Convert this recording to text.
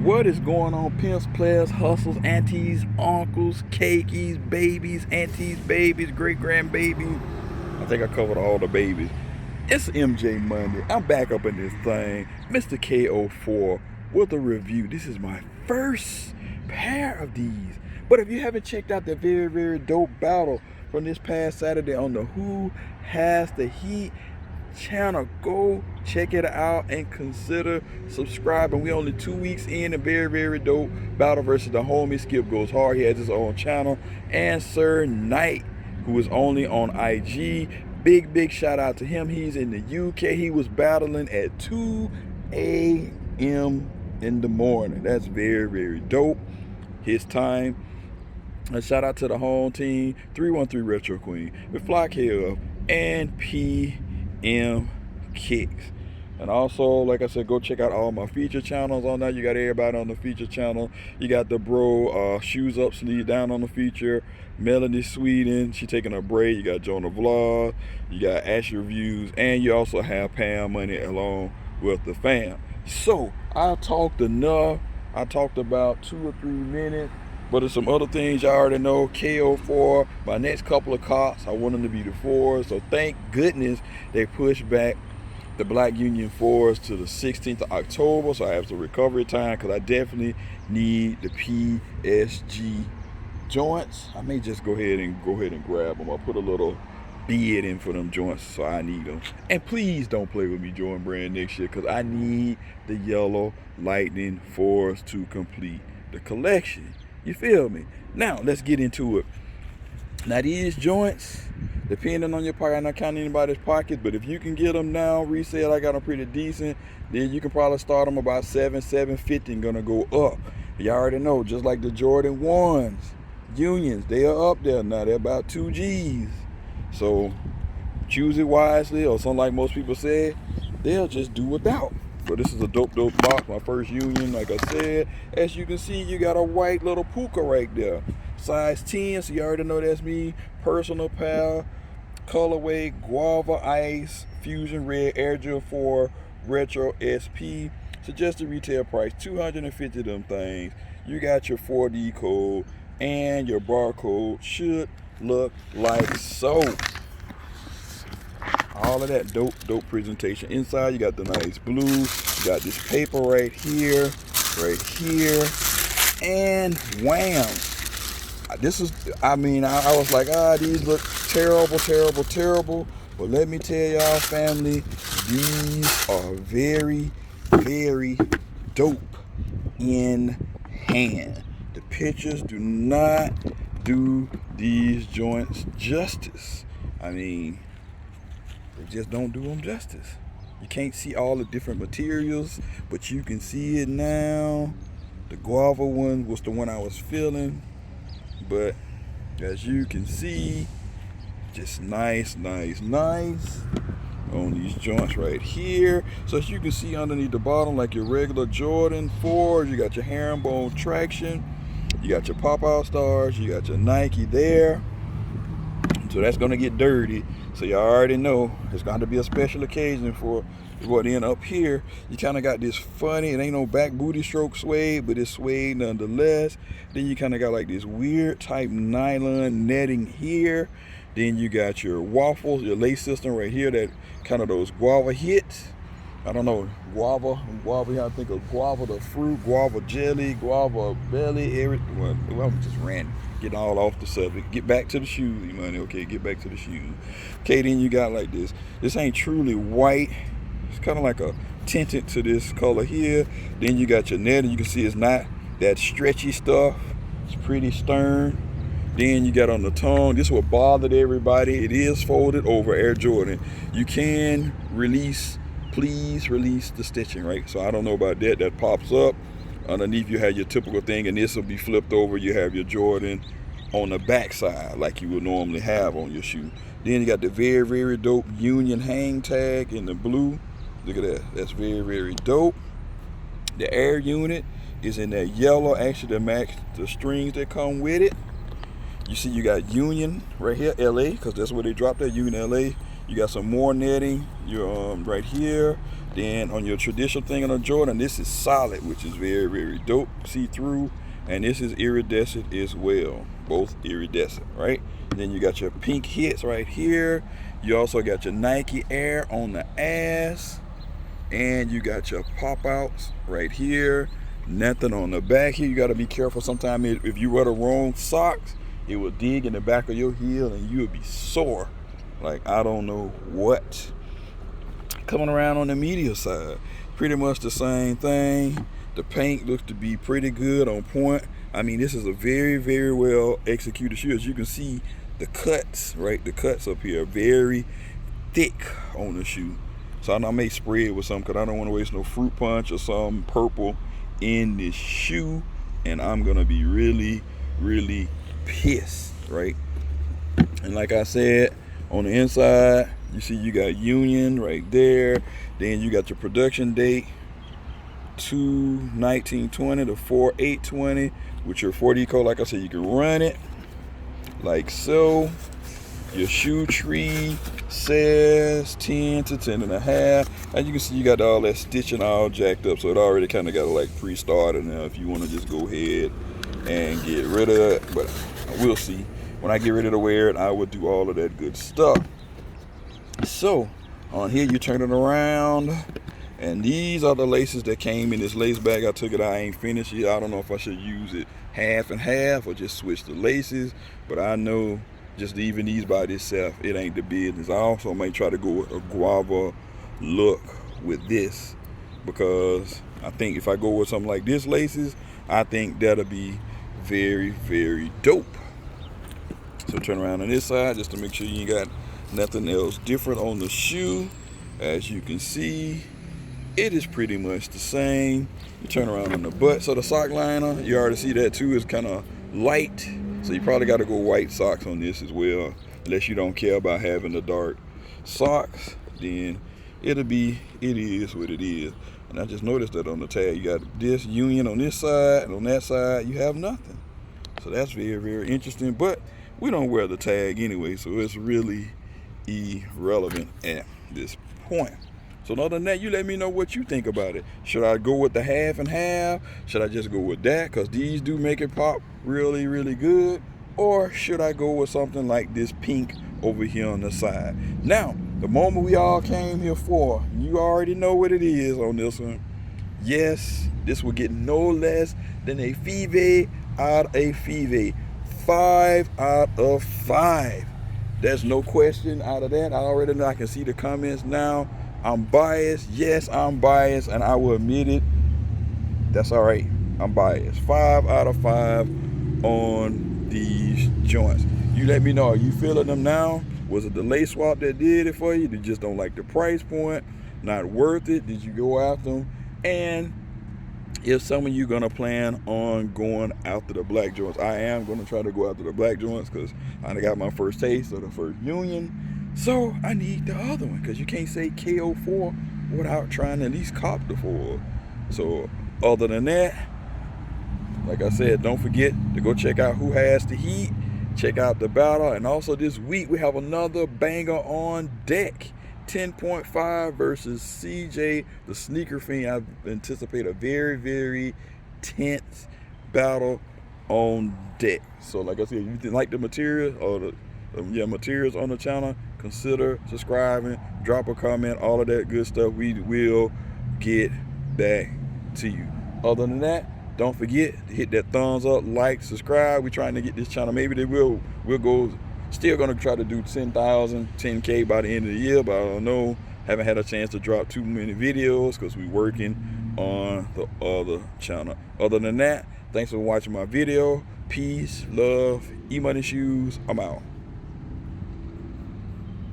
What is going on, pimps, players, hustles, aunties, uncles, cakeys, babies, aunties, babies, great grandbabies? I think I covered all the babies. It's MJ Monday. I'm back up in this thing, Mr. KO4 with a review. This is my first pair of these. But if you haven't checked out the very dope battle from this past Saturday on the Who Has the Heat channel, go check it out and consider subscribing. We only 2 weeks in, a very dope battle versus the homie Skip Goes Hard. He has his own channel, and Sir Knight, who is only on IG. Big shout out to him. He's in the UK. He was battling at 2 a.m. in the morning. That's very dope. His time. A shout out to the home team, 313 Retro Queen, with MCFLYKOF and PMKICKZ. And also, like I said, go check out all my feature channels on that. You got everybody on the feature channel. You got the bro shoes up, sleeve down on the feature. Melanie Sweden, she taking a break. You got Jonah Vlog. You got Ash Reviews, and you also have Pam Money along with the fam. So I talked enough. I talked about 2 or 3 minutes. But there's some other things y'all already know. KO4, my next couple of cops, I want them to be the 4s. So thank goodness they pushed back the Black Union 4s to the 16th of October. So I have some recovery time because I definitely need the PSG joints. I may just go ahead and grab them. I'll put a little bid in for them joints, so I need them. And please don't play with me Jordan Brand next year because I need the yellow Lightning 4s to complete the collection. You feel me? Now, let's get into it. Now, these joints, depending on your pocket, I'm not counting anybody's pockets, but if you can get them now, resale, I got them pretty decent, then you can probably start them about $750 and gonna go up. You already know, just like the Jordan 1s, Unions, they are up there now. They're about 2 G's. So, choose it wisely, or something like most people say, they'll just do without. But this is a dope box, my first Union, like I said. As you can see, you got a white little puka right there. Size 10, so you already know that's me. Personal pal, colorway, Guava Ice, Fusion Red, Air Gel 4, Retro SP. Suggested retail price, $250 of them things. You got your 4D code, and your barcode should look like so. All of that dope presentation. Inside, you got the nice blue. You got this paper right here, and wham. This is, I was like, these look terrible. But let me tell y'all, family, these are very dope in hand. The pictures do not do these joints justice. They just don't do them justice. You can't see all the different materials, but you can see it now. The Guava one was the one I was feeling, but as you can see, just nice on these joints right here. So as you can see underneath the bottom, like your regular Jordan 4s, you got your Herringbone Traction, you got your pop-out stars, you got your Nike there. So that's gonna get dirty. So you already know it's going to be a special occasion for what. Then up here, you kind of got this funny, it ain't no back booty stroke suede, but it's suede nonetheless. Then you kind of got like this weird type nylon netting here. Then you got your waffles, your lace system right here, that kind of those guava hits. I don't know, guava, I think of guava the fruit, guava jelly, guava belly, everything. Well, I'm just ranting, getting all off the subject. Get back to the shoes, money. Okay, get back to the shoes. Okay, then you got like this. This ain't truly white. It's kind of like a tinted to this color here. Then you got your netting. You can see it's not that stretchy stuff. It's pretty stern. Then you got on the tongue. This is what bothered everybody. It is folded over Air Jordan. You can please release the stitching, right? So I don't know about that. That pops up. Underneath you have your typical thing, and this will be flipped over. You have your Jordan on the back side like you would normally have on your shoe. Then you got the very dope Union hang tag in the blue. Look at that. That's very dope. The air unit is in that yellow, actually to match the strings that come with it. You see you got Union right here, LA, because that's where they dropped that, Union LA. You got some more netting. You're right here. Then on your traditional thing on a Jordan, this is solid, which is very, very dope, see-through. And this is iridescent as well, both iridescent, right? Then you got your pink hits right here. You also got your Nike Air on the ass. And you got your pop-outs right here. Nothing on the back here. You got to be careful. Sometimes if you wear the wrong socks, it will dig in the back of your heel and you will be sore. Like, I don't know what. Coming around on the medial side, pretty much the same thing. The paint looks to be pretty good, on point. I mean, this is a very, very well executed shoe. As you can see, the cuts, right? The cuts up here are very thick on the shoe. So I may spray it with some because I don't want to waste no fruit punch or some purple in this shoe. And I'm going to be really, really pissed, right? And like I said, on the inside, you see you got Union right there. Then you got your production date, 2/19/20 to 4/8/20 with your 4D code. Like I said, you can run it like so. Your shoe tree says 10 to 10.5. As you can see, you got all that stitching all jacked up, so it already kind of got like pre-started now if you want to just go ahead and get rid of it. But we'll see. When I get ready to wear it, I will do all of that good stuff. So on here, you turn it around, and these are the laces that came in this lace bag. I took it out, I ain't finished yet. I don't know if I should use it half and half or just switch the laces, but I know just leaving these by itself, it ain't the business. I also might try to go with a guava look with this, because I think if I go with something like this laces, I think that'll be very, very dope. So turn around on this side just to make sure you ain't got nothing else different on the shoe. As you can see, it is pretty much the same. You turn around on the butt. So the sock liner, you already see that too, is kind of light. So you probably got to go white socks on this as well, unless you don't care about having the dark socks. Then it is what it is. And I just noticed that on the tag, you got this Union on this side, and on that side, you have nothing. So that's very, very interesting. But we don't wear the tag anyway, so it's really irrelevant at this point. So other than that, you let me know what you think about it. Should I go with the half and half? Should I just go with that? Because these do make it pop really, really good. Or should I go with something like this pink over here on the side? Now, the moment we all came here for, you already know what it is on this one. Yes, this will get no less than a Five out of a Five. 5 out of 5. There's no question out of that. I already know. I can see the comments now. I'm biased. Yes, I'm biased, and I will admit it. That's all right. I'm biased. 5 out of 5 on these joints. You let me know. Are you feeling them now? Was it the lace swap that did it for you? You just don't like the price point? Not worth it? Did you go after them? And if some of you gonna plan on going after the black joints, I am gonna try to go after the black joints because I got my first taste of the first Union. So I need the other one, because you can't say KO4 without trying to at least cop the 4. So other than that, like I said, don't forget to go check out Who Has the Heat. Check out the battle. And also this week we have another banger on deck. 10.5 versus CJ, the sneaker fiend. I anticipate a very, very tense battle on deck. So like I said, if you like the material or the materials on the channel, consider subscribing, drop a comment, all of that good stuff. We will get back to you. Other than that, don't forget to hit that thumbs up, like, subscribe. We're trying to get this channel, maybe we'll go, still gonna try to do 10,000, 10K by the end of the year, but I don't know. Haven't had a chance to drop too many videos because we're working on the other channel. Other than that, thanks for watching my video. Peace, love, Emoneyshoes. I'm out.